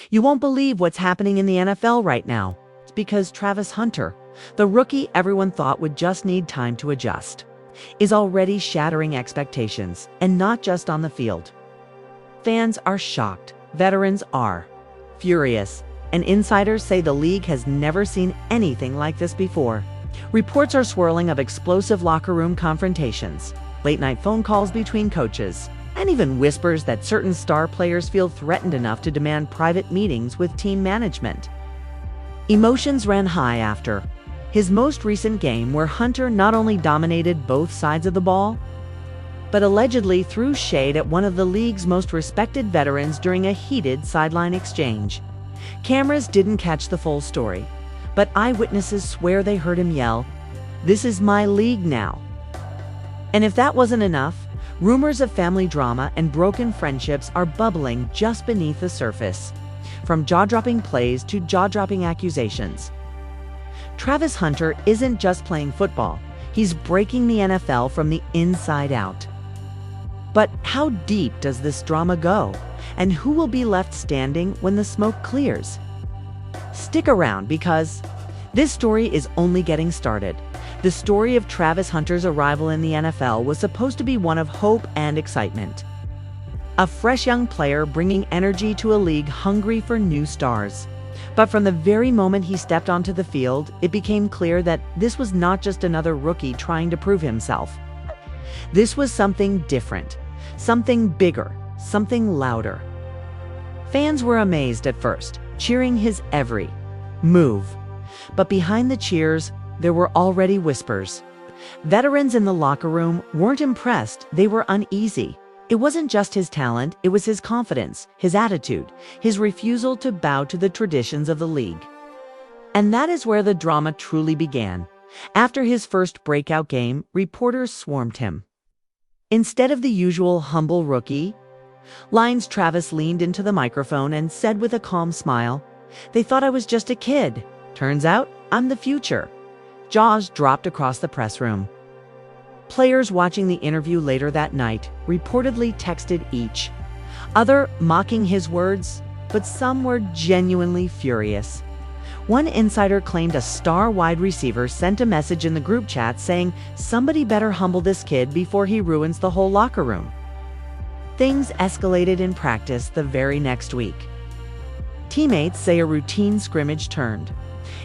You won't believe what's happening in the NFL right now. It's because Travis Hunter, the rookie everyone thought would just need time to adjust, is already shattering expectations, and not just on the field. Fans are shocked, veterans are furious, and insiders say the league has never seen anything like this before. Reports are swirling of explosive locker room confrontations, late-night phone calls between coaches, and even whispers that certain star players feel threatened enough to demand private meetings with team management. Emotions ran high after his most recent game, where Hunter not only dominated both sides of the ball, but allegedly threw shade at one of the league's most respected veterans during a heated sideline exchange. Cameras didn't catch the full story, but eyewitnesses swear they heard him yell, "This is my league now." And if that wasn't enough, rumors of family drama and broken friendships are bubbling just beneath the surface, from jaw-dropping plays to jaw-dropping accusations. Travis Hunter isn't just playing football, he's breaking the NFL from the inside out. But how deep does this drama go? And who will be left standing when the smoke clears? Stick around, because this story is only getting started. The story of Travis Hunter's arrival in the NFL was supposed to be one of hope and excitement. A fresh young player bringing energy to a league hungry for new stars. But from the very moment he stepped onto the field, it became clear that this was not just another rookie trying to prove himself. This was something different, something bigger, something louder. Fans were amazed at first, cheering his every move. But behind the cheers, there were already whispers. Veterans in the locker room weren't impressed, they were uneasy. It wasn't just his talent, it was his confidence, his attitude, his refusal to bow to the traditions of the league. And that is where the drama truly began. After his first breakout game, reporters swarmed him. Instead of the usual humble rookie lines, Travis leaned into the microphone and said with a calm smile, "They thought I was just a kid. Turns out, I'm the future." Jaws dropped across the press room. Players watching the interview later that night reportedly texted each other mocking his words, but some were genuinely furious. One insider claimed a star wide receiver sent a message in the group chat saying, "Somebody better humble this kid before he ruins the whole locker room." Things escalated in practice the very next week. Teammates say a routine scrimmage turned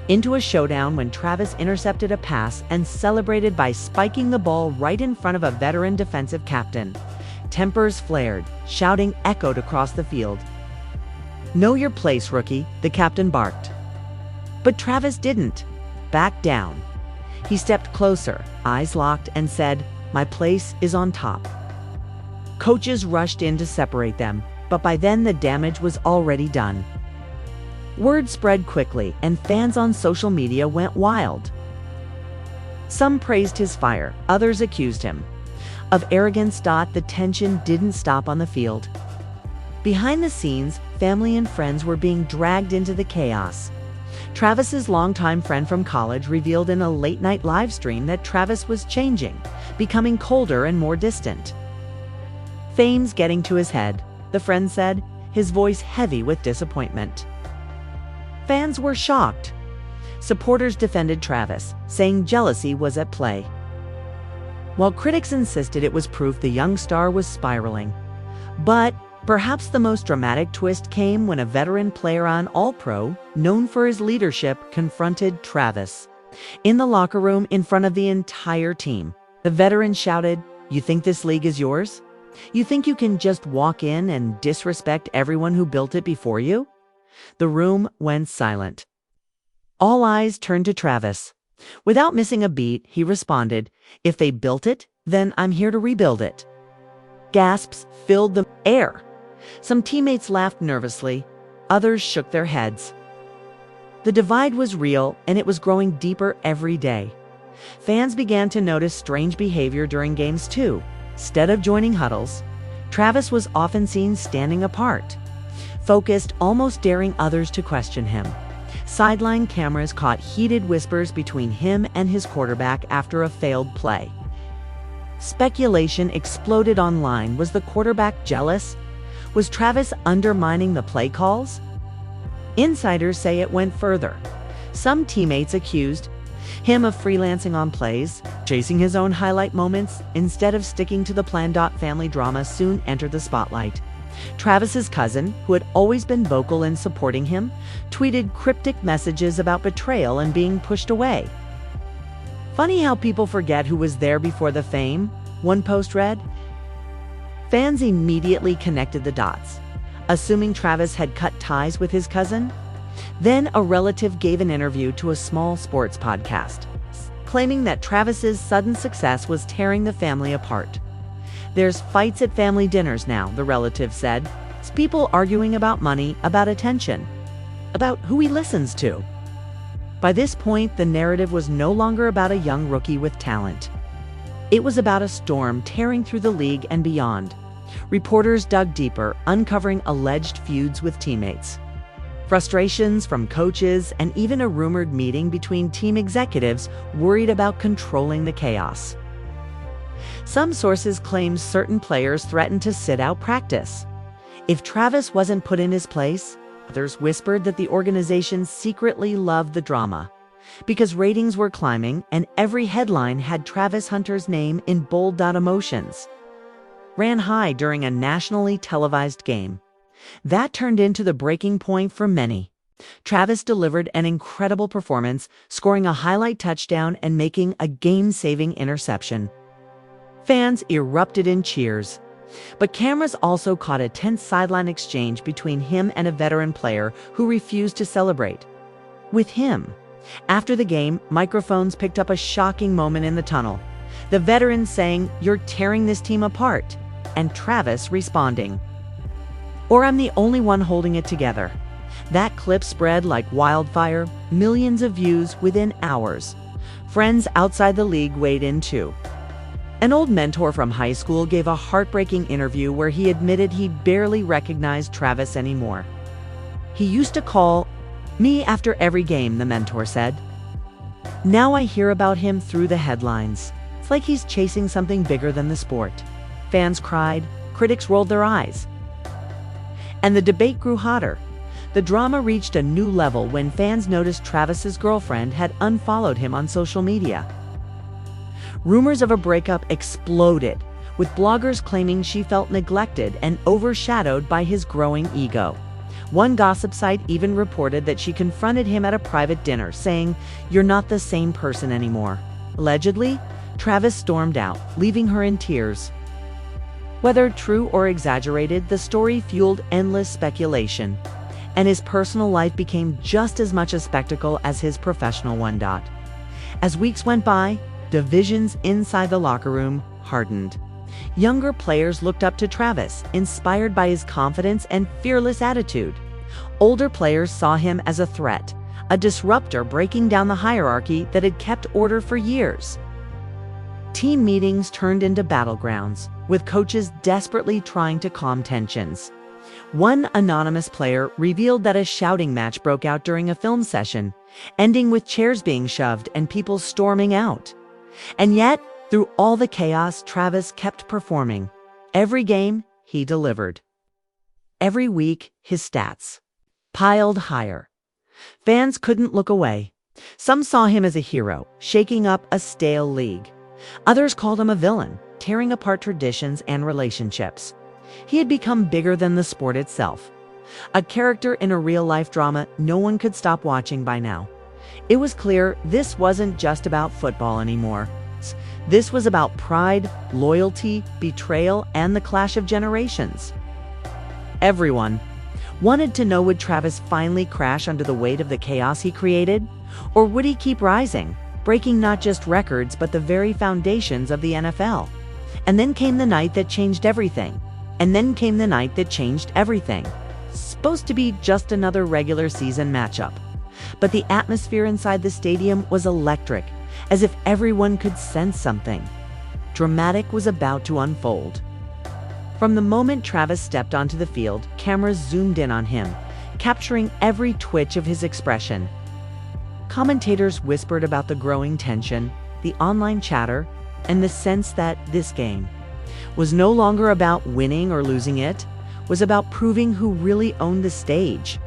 into a showdown when Travis intercepted a pass and celebrated by spiking the ball right in front of a veteran defensive captain. Tempers flared, shouting echoed across the field. "Know your place, rookie," the captain barked. But Travis didn't back down. He stepped closer, eyes locked, and said, "My place is on top." Coaches rushed in to separate them, but by then the damage was already done. Word spread quickly, and fans on social media went wild. Some praised his fire, others accused him of arrogance. The tension didn't stop on the field. Behind the scenes, family and friends were being dragged into the chaos. Travis's longtime friend from college revealed in a late-night live stream that Travis was changing, becoming colder and more distant. "Fame's getting to his head," the friend said, his voice heavy with disappointment. Fans were shocked. Supporters defended Travis, saying jealousy was at play, while critics insisted it was proof the young star was spiraling. But perhaps the most dramatic twist came when a veteran player on All-Pro, known for his leadership, confronted Travis. In the locker room, in front of the entire team, the veteran shouted, "You think this league is yours? You think you can just walk in and disrespect everyone who built it before you?" The room went silent. All eyes turned to Travis. Without missing a beat, he responded, "If they built it, then I'm here to rebuild it." Gasps filled the air. Some teammates laughed nervously, others shook their heads. The divide was real, and it was growing deeper every day. Fans began to notice strange behavior during games too. Instead of joining huddles, Travis was often seen standing apart, focused, almost daring others to question him. Sideline cameras caught heated whispers between him and his quarterback after a failed play. Speculation exploded online. Was the quarterback jealous? Was Travis undermining the play calls? Insiders say it went further. Some teammates accused him of freelancing on plays, chasing his own highlight moments instead of sticking to the plan. Family drama soon entered the spotlight. Travis's cousin, who had always been vocal in supporting him, tweeted cryptic messages about betrayal and being pushed away. "Funny how people forget who was there before the fame," one post read. Fans immediately connected the dots, assuming Travis had cut ties with his cousin. Then a relative gave an interview to a small sports podcast, claiming that Travis's sudden success was tearing the family apart. "There's fights at family dinners now," the relative said. "It's people arguing about money, about attention, about who he listens to." By this point, the narrative was no longer about a young rookie with talent. It was about a storm tearing through the league and beyond. Reporters dug deeper, uncovering alleged feuds with teammates, frustrations from coaches, and even a rumored meeting between team executives worried about controlling the chaos. Some sources claimed certain players threatened to sit out practice if Travis wasn't put in his place. Others whispered that the organization secretly loved the drama because ratings were climbing and every headline had Travis Hunter's name in bold. Emotions ran high during a nationally televised game. That turned into the breaking point for many. Travis delivered an incredible performance, scoring a highlight touchdown and making a game-saving interception. Fans erupted in cheers. But cameras also caught a tense sideline exchange between him and a veteran player who refused to celebrate with him. After the game, microphones picked up a shocking moment in the tunnel. The veteran saying, "You're tearing this team apart," and Travis responding, "Or I'm the only one holding it together." That clip spread like wildfire, millions of views within hours. Friends outside the league weighed in too. An old mentor from high school gave a heartbreaking interview where he admitted he barely recognized Travis anymore. "He used to call me after every game," the mentor said. "Now I hear about him through the headlines. It's like he's chasing something bigger than the sport." Fans cried, critics rolled their eyes, and the debate grew hotter. The drama reached a new level when fans noticed Travis's girlfriend had unfollowed him on social media. Rumors of a breakup exploded, with bloggers claiming she felt neglected and overshadowed by his growing ego. One gossip site even reported that she confronted him at a private dinner, saying, "You're not the same person anymore." Allegedly, Travis stormed out, leaving her in tears. Whether true or exaggerated, the story fueled endless speculation, and his personal life became just as much a spectacle as his professional one. As weeks went by, divisions inside the locker room hardened. Younger players looked up to Travis, inspired by his confidence and fearless attitude. Older players saw him as a threat, a disruptor breaking down the hierarchy that had kept order for years. Team meetings turned into battlegrounds, with coaches desperately trying to calm tensions. One anonymous player revealed that a shouting match broke out during a film session, ending with chairs being shoved and people storming out. And yet, through all the chaos, Travis kept performing. Every game, he delivered. Every week, his stats piled higher. Fans couldn't look away. Some saw him as a hero, shaking up a stale league. Others called him a villain, tearing apart traditions and relationships. He had become bigger than the sport itself. A character in a real-life drama no one could stop watching by now. It was clear this wasn't just about football anymore. This was about pride, loyalty, betrayal, and the clash of generations. Everyone wanted to know, would Travis finally crash under the weight of the chaos he created? Or would he keep rising, breaking not just records but the very foundations of the NFL? And then came the night that changed everything. Supposed to be just another regular season matchup. But the atmosphere inside the stadium was electric, as if everyone could sense something dramatic was about to unfold. From the moment Travis stepped onto the field, cameras zoomed in on him, capturing every twitch of his expression. Commentators whispered about the growing tension, the online chatter, and the sense that this game was no longer about winning or losing. It was about proving who really owned the stage.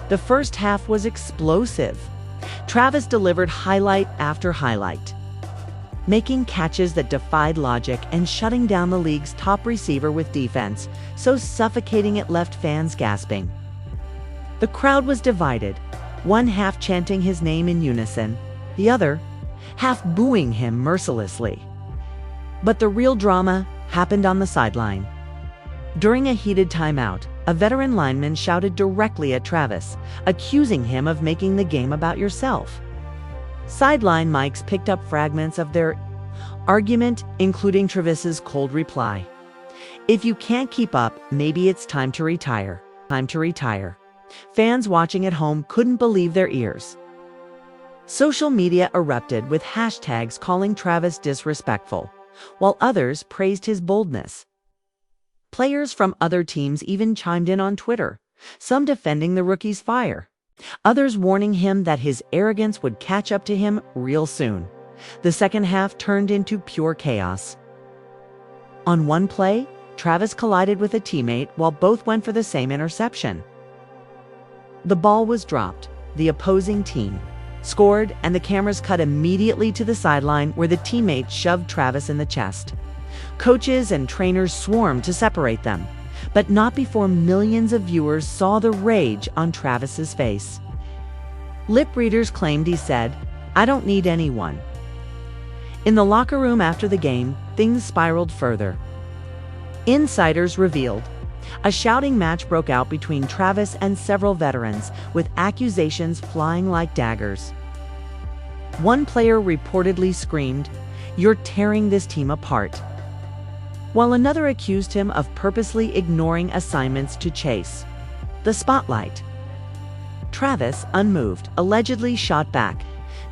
The first half was explosive. Travis delivered highlight after highlight, making catches that defied logic and shutting down the league's top receiver with defense, so suffocating it left fans gasping. The crowd was divided, one half chanting his name in unison, the other half booing him mercilessly. But the real drama happened on the sideline. During a heated timeout, a veteran lineman shouted directly at Travis, accusing him of making the game about yourself. Sideline mics picked up fragments of their argument, including Travis's cold reply. "If you can't keep up, maybe it's time to retire. Time to retire." Fans watching at home couldn't believe their ears. Social media erupted with hashtags calling Travis disrespectful, while others praised his boldness. Players from other teams even chimed in on Twitter, some defending the rookie's fire, others warning him that his arrogance would catch up to him real soon. The second half turned into pure chaos. On one play, Travis collided with a teammate while both went for the same interception. The ball was dropped, the opposing team scored, and the cameras cut immediately to the sideline where the teammate shoved Travis in the chest. Coaches and trainers swarmed to separate them, but not before millions of viewers saw the rage on Travis's face. Lip readers claimed he said, "I don't need anyone." In the locker room after the game, things spiraled further. Insiders revealed a shouting match broke out between Travis and several veterans, with accusations flying like daggers. One player reportedly screamed, "You're tearing this team apart," while another accused him of purposely ignoring assignments to chase the spotlight. Travis, unmoved, allegedly shot back,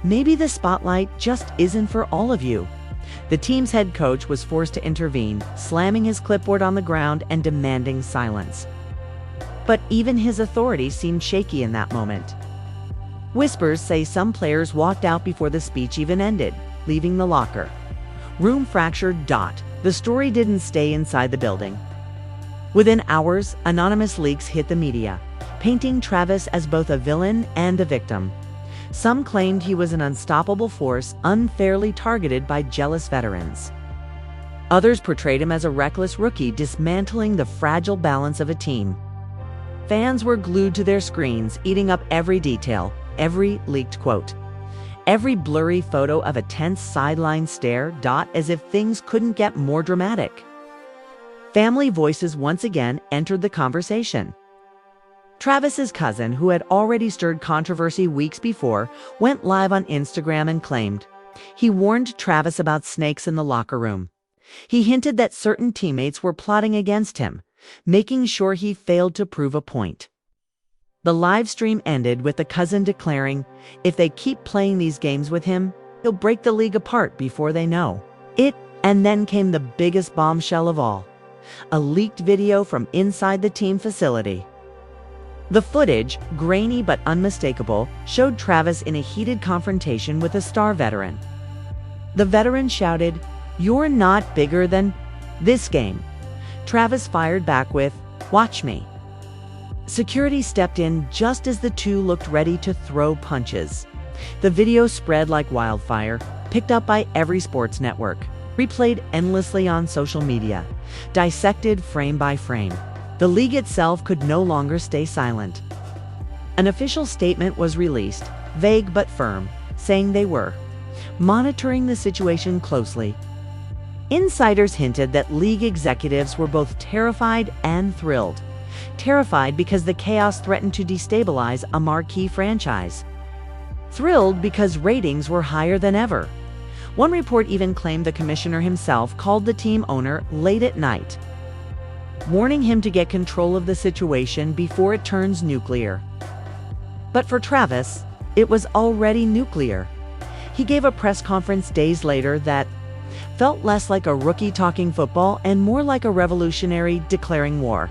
"Maybe the spotlight just isn't for all of you." The team's head coach was forced to intervene, slamming his clipboard on the ground and demanding silence. But even his authority seemed shaky in that moment. Whispers say some players walked out before the speech even ended, leaving the locker room fractured. The story didn't stay inside the building. Within hours, anonymous leaks hit the media, painting Travis as both a villain and a victim. Some claimed he was an unstoppable force, unfairly targeted by jealous veterans. Others portrayed him as a reckless rookie, dismantling the fragile balance of a team. Fans were glued to their screens, eating up every detail, every leaked quote, every blurry photo of a tense sideline stare. As if things couldn't get more dramatic. Family voices once again entered the conversation. Travis's cousin, who had already stirred controversy weeks before, went live on Instagram and claimed he warned Travis about snakes in the locker room. He hinted that certain teammates were plotting against him, making sure he failed to prove a point. The live stream ended with the cousin declaring, if they keep playing these games with him, he'll break the league apart before they know it. And then came the biggest bombshell of all, a leaked video from inside the team facility. The footage, grainy but unmistakable, showed Travis in a heated confrontation with a star veteran. The veteran shouted, "You're not bigger than this game." Travis fired back with, "Watch me." Security stepped in just as the two looked ready to throw punches. The video spread like wildfire, picked up by every sports network, replayed endlessly on social media, dissected frame by frame. The league itself could no longer stay silent. An official statement was released, vague but firm, saying they were monitoring the situation closely. Insiders hinted that league executives were both terrified and thrilled. Terrified because the chaos threatened to destabilize a marquee franchise. Thrilled because ratings were higher than ever. One report even claimed the commissioner himself called the team owner late at night, warning him to get control of the situation before it turns nuclear. But for Travis, it was already nuclear. He gave a press conference days later that felt less like a rookie talking football and more like a revolutionary declaring war.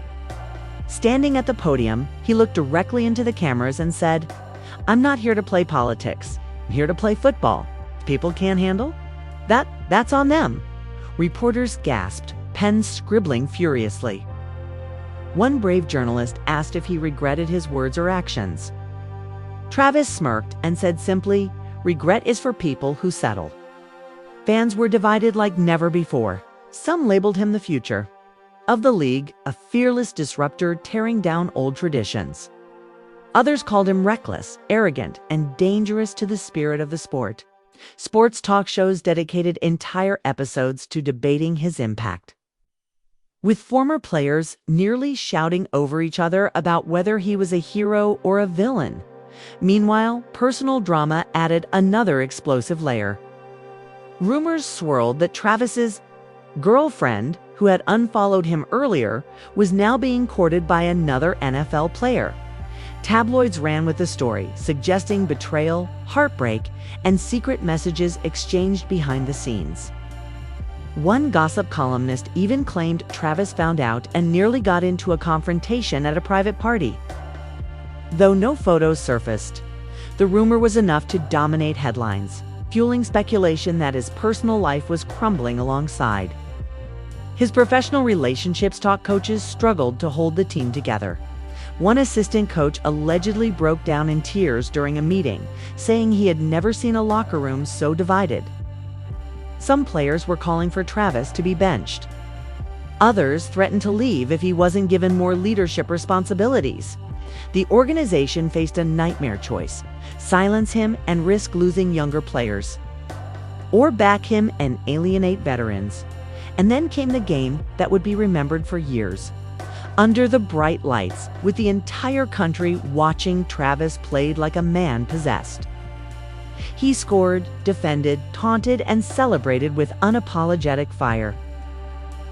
Standing at the podium, he looked directly into the cameras and said, "I'm not here to play politics. I'm here to play football. If people can't handle that's on them." Reporters gasped, pens scribbling furiously. One brave journalist asked if he regretted his words or actions. Travis smirked and said simply, "Regret is for people who settle." Fans were divided like never before. Some labeled him the future of the league, a fearless disruptor tearing down old traditions. Others called him reckless, arrogant, and dangerous to the spirit of the sport. Sports talk shows dedicated entire episodes to debating his impact, with former players nearly shouting over each other about whether he was a hero or a villain. Meanwhile, personal drama added another explosive layer. Rumors swirled that Travis's girlfriend, who had unfollowed him earlier, was now being courted by another NFL player. Tabloids ran with the story, suggesting betrayal, heartbreak, and secret messages exchanged behind the scenes. One gossip columnist even claimed Travis found out and nearly got into a confrontation at a private party. Though no photos surfaced, the rumor was enough to dominate headlines, fueling speculation that his personal life was crumbling alongside. His professional relationships taught coaches struggled to hold the team together. One assistant coach allegedly broke down in tears during a meeting, saying he had never seen a locker room so divided. Some players were calling for Travis to be benched. Others threatened to leave if he wasn't given more leadership responsibilities. The organization faced a nightmare choice: silence him and risk losing younger players, or back him and alienate veterans. And then came the game that would be remembered for years. Under the bright lights, with the entire country watching, Travis played like a man possessed. He scored, defended, taunted, and celebrated with unapologetic fire.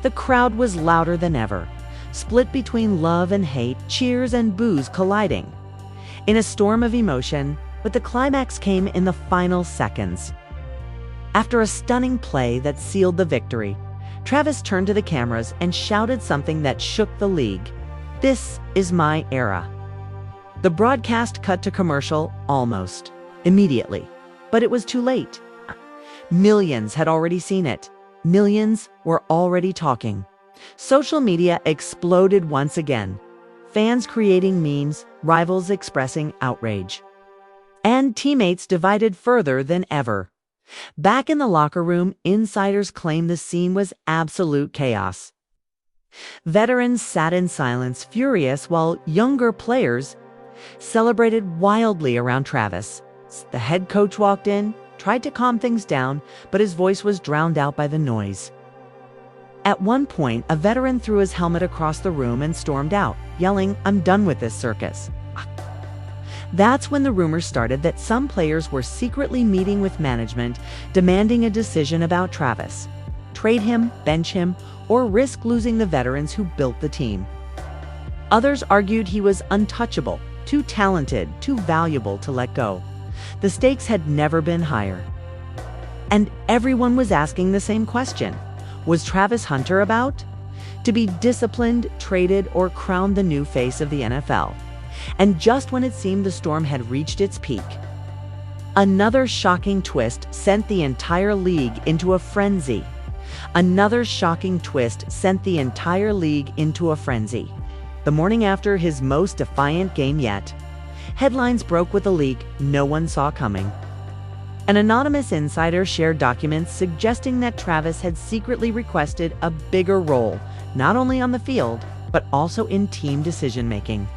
The crowd was louder than ever, split between love and hate, cheers and boos colliding in a storm of emotion, but the climax came in the final seconds. After a stunning play that sealed the victory, Travis turned to the cameras and shouted something that shook the league. "This is my era." The broadcast cut to commercial almost immediately, but it was too late. Millions had already seen it. Millions were already talking. Social media exploded once again, fans creating memes, rivals expressing outrage, and teammates divided further than ever. Back in the locker room, insiders claimed the scene was absolute chaos. Veterans sat in silence, furious, while younger players celebrated wildly around Travis. The head coach walked in, tried to calm things down, but his voice was drowned out by the noise. At one point, a veteran threw his helmet across the room and stormed out, yelling, "I'm done with this circus." That's when the rumors started that some players were secretly meeting with management, demanding a decision about Travis. Trade him, bench him, or risk losing the veterans who built the team. Others argued he was untouchable, too talented, too valuable to let go. The stakes had never been higher. And everyone was asking the same question: was Travis Hunter about to be disciplined, traded, or crowned the new face of the NFL? And just when it seemed the storm had reached its peak, another shocking twist sent the entire league into a frenzy. Another shocking twist sent the entire league into a frenzy. The morning after his most defiant game yet, headlines broke with a leak no one saw coming. An anonymous insider shared documents suggesting that Travis had secretly requested a bigger role, not only on the field, but also in team decision-making.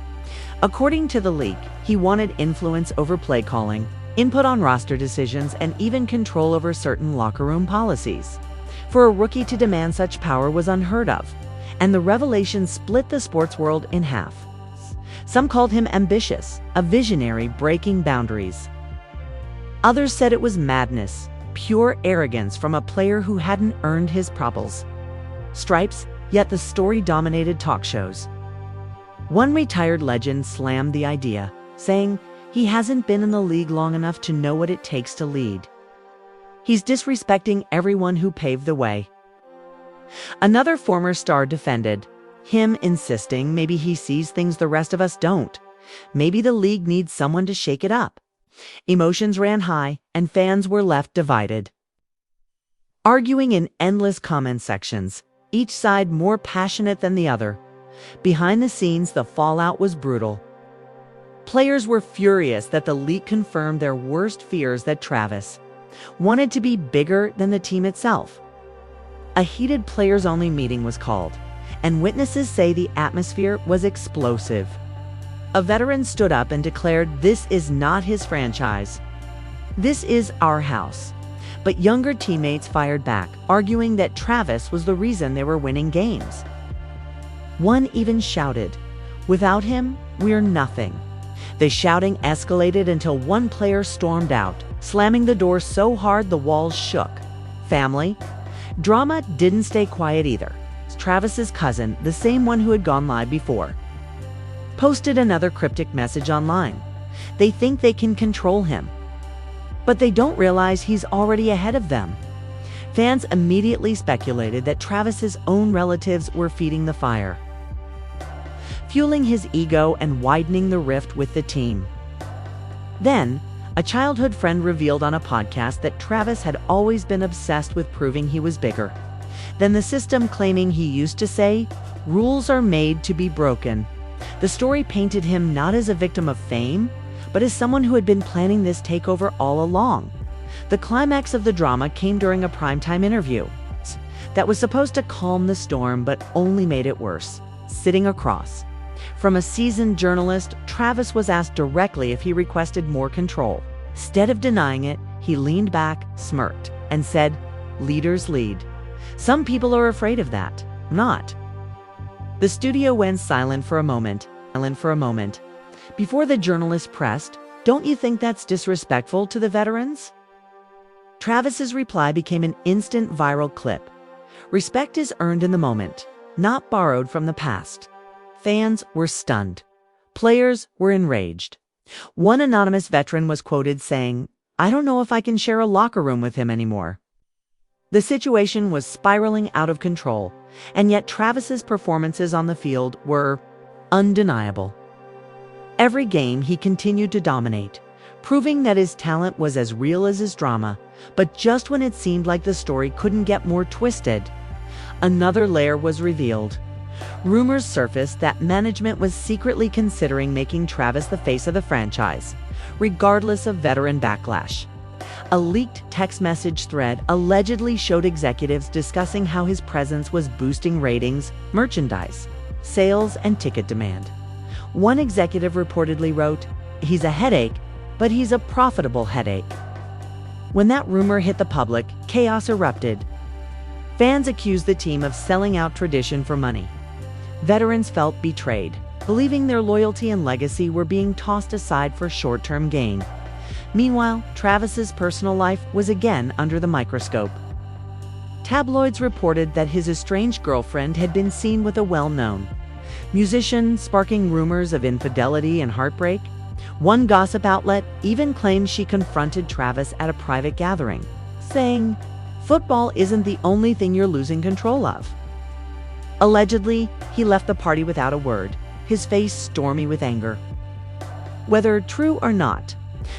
According to the leak, he wanted influence over play calling, input on roster decisions, and even control over certain locker room policies. For a rookie to demand such power was unheard of, and the revelation split the sports world in half. Some called him ambitious, a visionary breaking boundaries. Others said it was madness, pure arrogance from a player who hadn't earned his stripes, yet the story dominated talk shows. One retired legend slammed the idea, saying, "He hasn't been in the league long enough to know what it takes to lead. He's disrespecting everyone who paved the way." Another former star defended, him insisting maybe he sees things the rest of us don't. Maybe the league needs someone to shake it up. Emotions ran high, and fans were left divided, arguing in endless comment sections, each side more passionate than the other. Behind the scenes, the fallout was brutal. Players were furious that the leak confirmed their worst fears that Travis wanted to be bigger than the team itself. A heated players-only meeting was called, and witnesses say the atmosphere was explosive. A veteran stood up and declared this is not his franchise. This is our house. But younger teammates fired back, arguing that Travis was the reason they were winning games. One even shouted, "Without him, we're nothing." The shouting escalated until one player stormed out, slamming the door so hard the walls shook. Family drama didn't stay quiet either. Travis's cousin, the same one who had gone live before, posted another cryptic message online. They think they can control him, but they don't realize he's already ahead of them. Fans immediately speculated that Travis's own relatives were feeding the fire, fueling his ego and widening the rift with the team. Then, a childhood friend revealed on a podcast that Travis had always been obsessed with proving he was bigger than the system, claiming he used to say, "Rules are made to be broken." The story painted him not as a victim of fame, but as someone who had been planning this takeover all along. The climax of the drama came during a primetime interview that was supposed to calm the storm, but only made it worse. Sitting across from a seasoned journalist, Travis was asked directly if he requested more control. Instead of denying it, he leaned back, smirked, and said, "Leaders lead. Some people are afraid of that. Not." The studio went silent for a moment. Before the journalist pressed, "Don't you think that's disrespectful to the veterans?" Travis's reply became an instant viral clip. Respect is earned in the moment, not borrowed from the past. Fans were stunned. Players were enraged. One anonymous veteran was quoted saying, "I don't know if I can share a locker room with him anymore." The situation was spiraling out of control, and yet Travis's performances on the field were undeniable. Every game he continued to dominate, proving that his talent was as real as his drama. But just when it seemed like the story couldn't get more twisted, another layer was revealed. Rumors surfaced that management was secretly considering making Travis the face of the franchise, regardless of veteran backlash. A leaked text message thread allegedly showed executives discussing how his presence was boosting ratings, merchandise, sales, and ticket demand. One executive reportedly wrote, "He's a headache, but he's a profitable headache." When that rumor hit the public, chaos erupted. Fans accused the team of selling out tradition for money. Veterans felt betrayed, believing their loyalty and legacy were being tossed aside for short-term gain. Meanwhile, Travis's personal life was again under the microscope. Tabloids reported that his estranged girlfriend had been seen with a well-known musician, sparking rumors of infidelity and heartbreak. One gossip outlet even claimed she confronted Travis at a private gathering, saying, "Football isn't the only thing you're losing control of." Allegedly, he left the party without a word, his face stormy with anger. Whether true or not,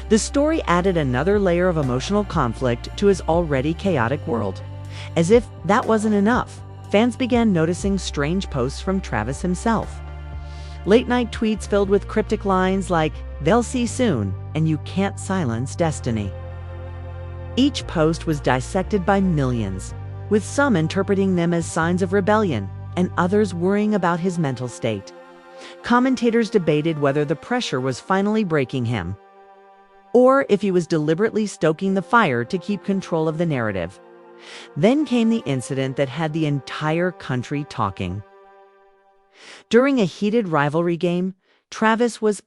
the story added another layer of emotional conflict to his already chaotic world. As if that wasn't enough, fans began noticing strange posts from Travis himself. Late-night tweets filled with cryptic lines like, "They'll see soon," and "You can't silence destiny." Each post was dissected by millions, with some interpreting them as signs of rebellion and others worrying about his mental state. Commentators debated whether the pressure was finally breaking him, or if he was deliberately stoking the fire to keep control of the narrative. Then came the incident that had the entire country talking. During a heated rivalry game, Travis was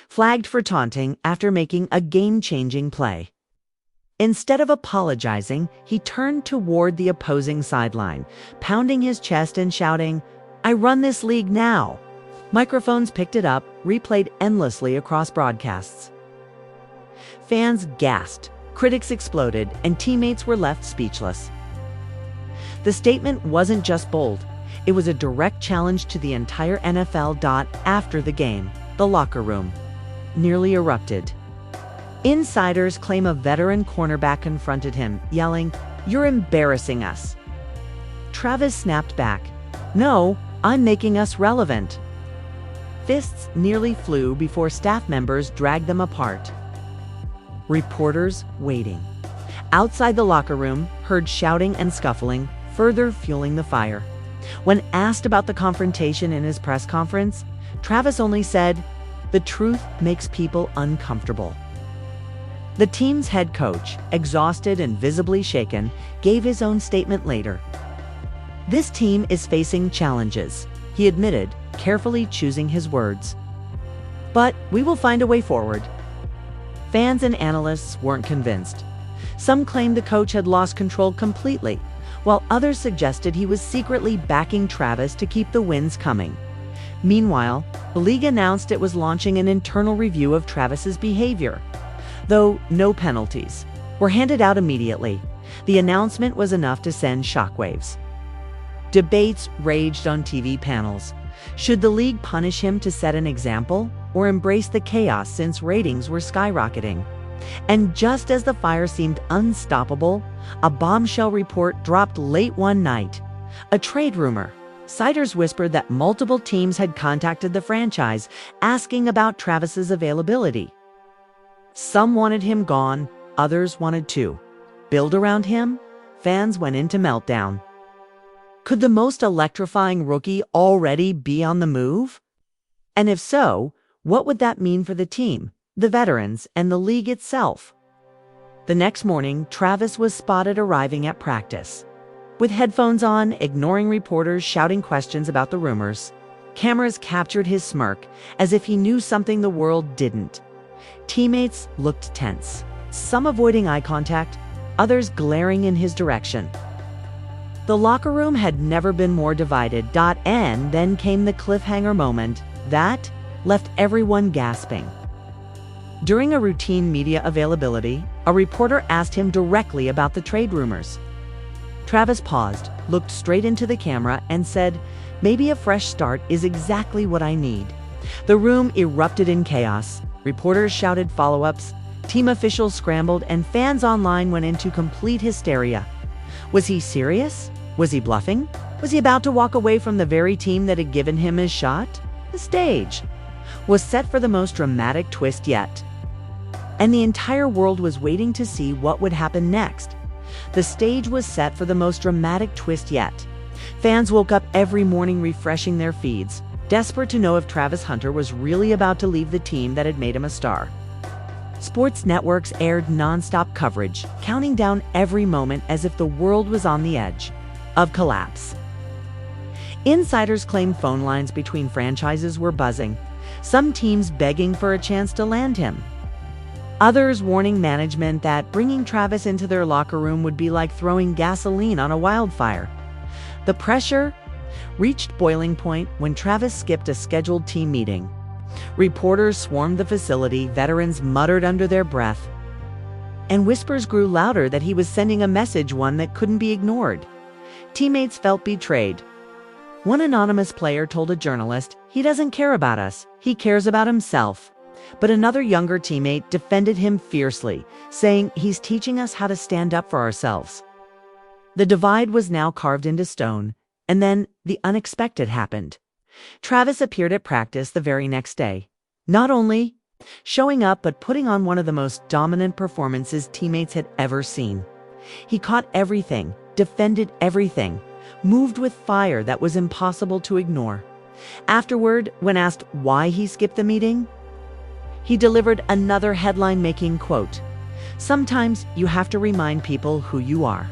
flagged for taunting after making a game-changing play. Instead of apologizing, he turned toward the opposing sideline, pounding his chest and shouting, "I run this league now." Microphones picked it up, replayed endlessly across broadcasts. Fans gasped, critics exploded, and teammates were left speechless. The statement wasn't just bold, it was a direct challenge to the entire NFL. After the game, the locker room nearly erupted. Insiders claim a veteran cornerback confronted him, yelling, "You're embarrassing us." Travis snapped back, "No, I'm making us relevant." Fists nearly flew before staff members dragged them apart. Reporters waiting. Outside the locker room, heard shouting and scuffling, further fueling the fire. When asked about the confrontation in his press conference, Travis only said, "The truth makes people uncomfortable." The team's head coach, exhausted and visibly shaken, gave his own statement later. "This team is facing challenges," he admitted, carefully choosing his words. "But we will find a way forward." Fans and analysts weren't convinced. Some claimed the coach had lost control completely, while others suggested he was secretly backing Travis to keep the wins coming. Meanwhile, the league announced it was launching an internal review of Travis's behavior. Though no penalties were handed out immediately, the announcement was enough to send shockwaves. Debates raged on TV panels. Should the league punish him to set an example, or embrace the chaos since ratings were skyrocketing? And just as the fire seemed unstoppable, a bombshell report dropped late one night. A trade rumor. Siders whispered that multiple teams had contacted the franchise, asking about Travis's availability. Some wanted him gone, others wanted to build around him. Fans went into meltdown. Could the most electrifying rookie already be on the move? And if so, what would that mean for the team, the veterans, and the league itself? The next morning, Travis was spotted arriving at practice. With headphones on, ignoring reporters shouting questions about the rumors. Cameras captured his smirk, as if he knew something the world didn't. Teammates looked tense, some avoiding eye contact, others glaring in his direction. The locker room had never been more divided. And then came the cliffhanger moment that left everyone gasping. During a routine media availability, a reporter asked him directly about the trade rumors. Travis paused, looked straight into the camera, and said, "Maybe a fresh start is exactly what I need." The room erupted in chaos. Reporters shouted follow-ups, team officials scrambled, and fans online went into complete hysteria. Was he serious? Was he bluffing? Was he about to walk away from the very team that had given him his shot? The stage was set for the most dramatic twist yet. And the entire world was waiting to see what would happen next. The stage was set for the most dramatic twist yet. Fans woke up every morning refreshing their feeds, desperate to know if Travis Hunter was really about to leave the team that had made him a star. Sports networks aired nonstop coverage, counting down every moment as if the world was on the edge of collapse. Insiders claimed phone lines between franchises were buzzing, some teams begging for a chance to land him. Others warning management that bringing Travis into their locker room would be like throwing gasoline on a wildfire. The pressure reached boiling point when Travis skipped a scheduled team meeting. Reporters swarmed the facility, veterans muttered under their breath, and whispers grew louder that he was sending a message, one that couldn't be ignored. Teammates felt betrayed. One anonymous player told a journalist, "He doesn't care about us, he cares about himself." But another younger teammate defended him fiercely, saying, "He's teaching us how to stand up for ourselves." The divide was now carved into stone, and then the unexpected happened. Travis appeared at practice the very next day, not only showing up but putting on one of the most dominant performances teammates had ever seen. He caught everything, defended everything, moved with fire that was impossible to ignore. Afterward, when asked why he skipped the meeting, he delivered another headline-making quote, "Sometimes you have to remind people who you are."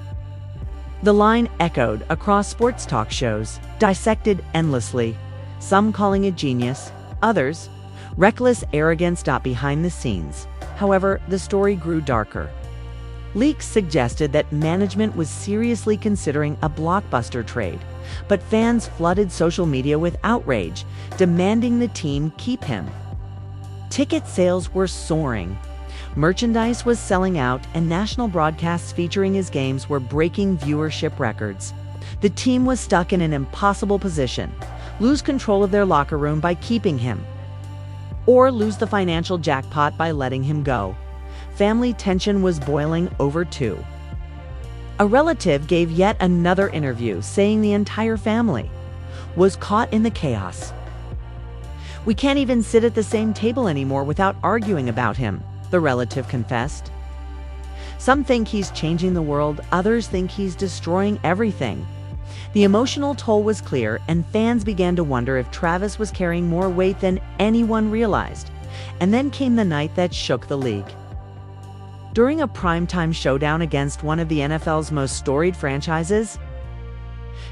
The line echoed across sports talk shows, dissected endlessly, some calling it genius, others, reckless arrogance. Behind the scenes, however, the story grew darker. Leaks suggested that management was seriously considering a blockbuster trade, but fans flooded social media with outrage, demanding the team keep him. Ticket sales were soaring. Merchandise was selling out, and national broadcasts featuring his games were breaking viewership records. The team was stuck in an impossible position: lose control of their locker room by keeping him, or lose the financial jackpot by letting him go. Family tension was boiling over too. A relative gave yet another interview, saying the entire family was caught in the chaos. "We can't even sit at the same table anymore without arguing about him," the relative confessed. "Some think he's changing the world, others think he's destroying everything." The emotional toll was clear, and fans began to wonder if Travis was carrying more weight than anyone realized. And then came the night that shook the league. During a primetime showdown against one of the NFL's most storied franchises,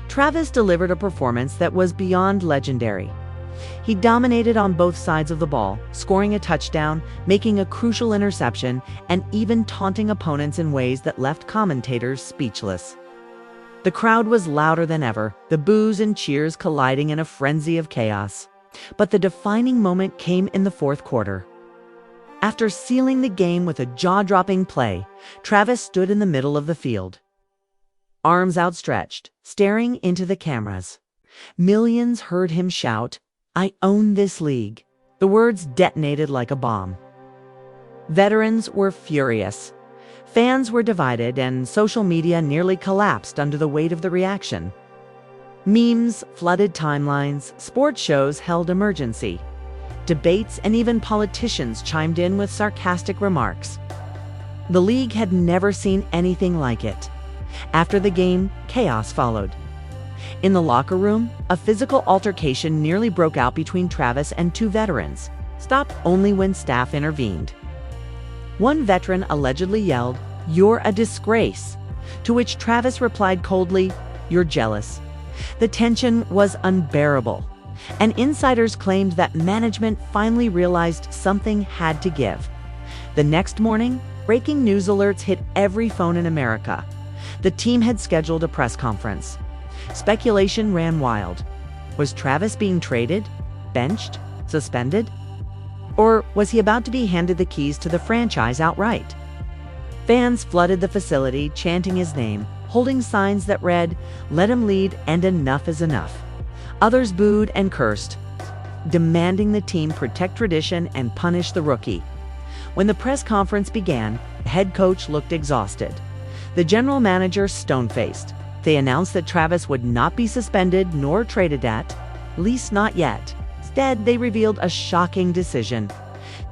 Travis delivered a performance that was beyond legendary. He dominated on both sides of the ball, scoring a touchdown, making a crucial interception, and even taunting opponents in ways that left commentators speechless. The crowd was louder than ever, the boos and cheers colliding in a frenzy of chaos. But the defining moment came in the fourth quarter. After sealing the game with a jaw-dropping play, Travis stood in the middle of the field, arms outstretched, staring into the cameras. Millions heard him shout, "I own this league." The words detonated like a bomb. Veterans were furious. Fans were divided, and social media nearly collapsed under the weight of the reaction. Memes flooded timelines, sports shows held emergency. Debates and even politicians chimed in with sarcastic remarks. The league had never seen anything like it. After the game, chaos followed. In the locker room, a physical altercation nearly broke out between Travis and two veterans, stopped only when staff intervened. One veteran allegedly yelled, "You're a disgrace," to which Travis replied coldly, "You're jealous." The tension was unbearable, and insiders claimed that management finally realized something had to give. The next morning, breaking news alerts hit every phone in America. The team had scheduled a press conference. Speculation ran wild. Was Travis being traded, benched, suspended? Or was he about to be handed the keys to the franchise outright? Fans flooded the facility, chanting his name, holding signs that read, "Let him lead and enough is enough." Others booed and cursed, demanding the team protect tradition and punish the rookie. When the press conference began, the head coach looked exhausted. The general manager stone-faced. They announced that Travis would not be suspended nor traded at least not yet. Instead, they revealed a shocking decision.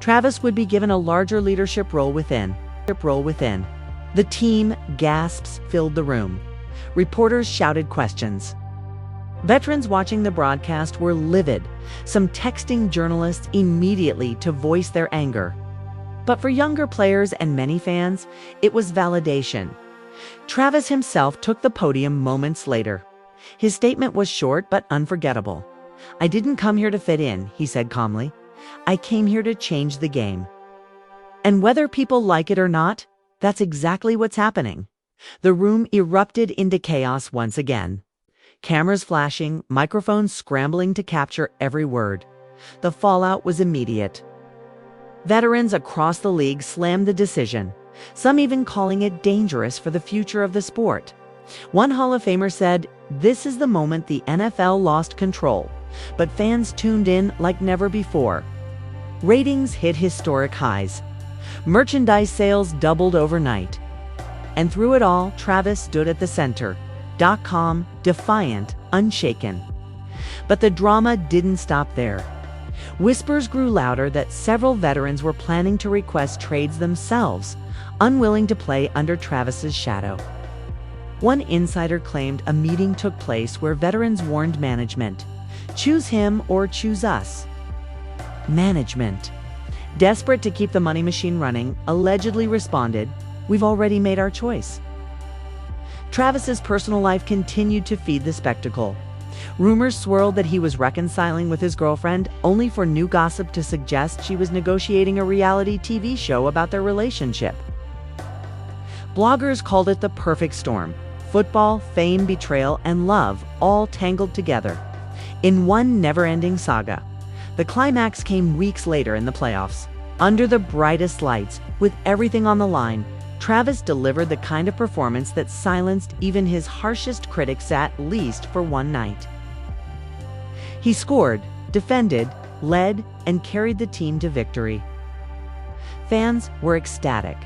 Travis would be given a larger leadership role within. The team gasps filled the room. Reporters shouted questions. Veterans watching the broadcast were livid, some texting journalists immediately to voice their anger. But for younger players and many fans, it was validation. Travis himself took the podium moments later. His statement was short but unforgettable. "I didn't come here to fit in," he said calmly. "I came here to change the game." And whether people like it or not, that's exactly what's happening. The room erupted into chaos once again. Cameras flashing, microphones scrambling to capture every word. The fallout was immediate. Veterans across the league slammed the decision, some even calling it dangerous for the future of the sport. One Hall of Famer said, "This is the moment the NFL lost control," but fans tuned in like never before. Ratings hit historic highs. Merchandise sales doubled overnight. And through it all, Travis stood at the center, .com, defiant, unshaken. But the drama didn't stop there. Whispers grew louder that several veterans were planning to request trades themselves, unwilling to play under Travis's shadow. One insider claimed a meeting took place where veterans warned management, "Choose him or choose us." Management, desperate to keep the money machine running, allegedly responded, "We've already made our choice." Travis's personal life continued to feed the spectacle. Rumors swirled that he was reconciling with his girlfriend, only for new gossip to suggest she was negotiating a reality TV show about their relationship. Bloggers called it the perfect storm. Football, fame, betrayal, and love all tangled together in one never-ending saga. The climax came weeks later in the playoffs. Under the brightest lights, with everything on the line, Travis delivered the kind of performance that silenced even his harshest critics, at least for one night. He scored, defended, led, and carried the team to victory. Fans were ecstatic.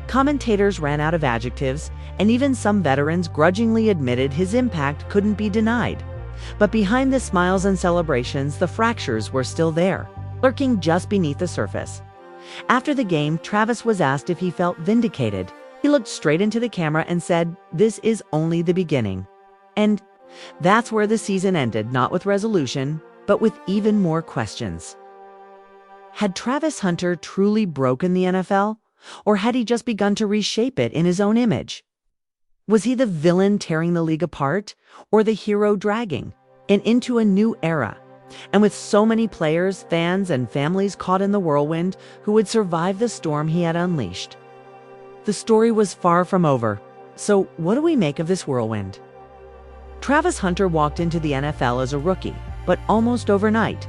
Commentators ran out of adjectives, and even some veterans grudgingly admitted his impact couldn't be denied. But behind the smiles and celebrations, the fractures were still there, lurking just beneath the surface. After the game, Travis was asked if he felt vindicated. He looked straight into the camera and said, "This is only the beginning." And that's where the season ended, not with resolution, but with even more questions. Had Travis Hunter truly broken the NFL, or had he just begun to reshape it in his own image? Was he the villain tearing the league apart, or the hero dragging it into a new era? And with so many players, fans, and families caught in the whirlwind, who would survive the storm he had unleashed? The story was far from over. So what do we make of this whirlwind? Travis Hunter walked into the NFL as a rookie, but almost overnight,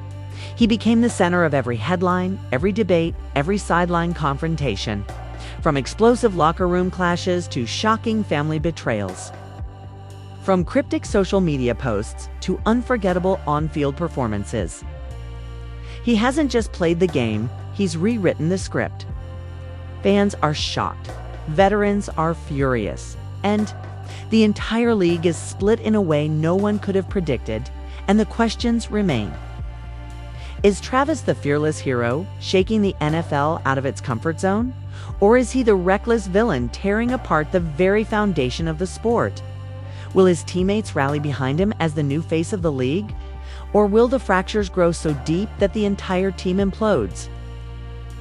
he became the center of every headline, every debate, every sideline confrontation, from explosive locker room clashes to shocking family betrayals. From cryptic social media posts to unforgettable on-field performances. He hasn't just played the game, he's rewritten the script. Fans are shocked, veterans are furious, and the entire league is split in a way no one could have predicted, and the questions remain. Is Travis the fearless hero, shaking the NFL out of its comfort zone? Or is he the reckless villain tearing apart the very foundation of the sport? Will his teammates rally behind him as the new face of the league? Or will the fractures grow so deep that the entire team implodes?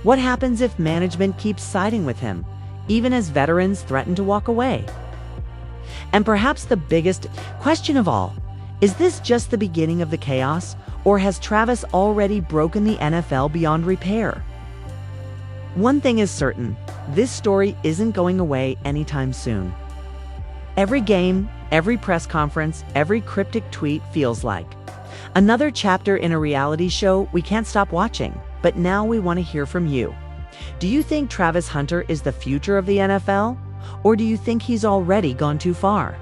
What happens if management keeps siding with him, even as veterans threaten to walk away? And perhaps the biggest question of all, is this just the beginning of the chaos, or has Travis already broken the NFL beyond repair? One thing is certain, this story isn't going away anytime soon. Every game, every press conference, every cryptic tweet feels like another chapter in a reality show we can't stop watching. But now we want to hear from you. Do you think Travis Hunter is the future of the NFL? Or do you think he's already gone too far?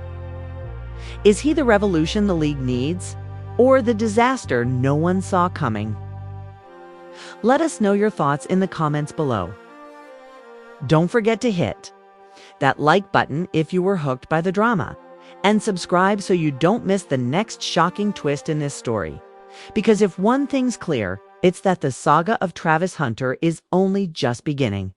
Is he the revolution the league needs? Or the disaster no one saw coming? Let us know your thoughts in the comments below. Don't forget to hit that like button if you were hooked by the drama, and subscribe so you don't miss the next shocking twist in this story. Because if one thing's clear, it's that the saga of Travis Hunter is only just beginning.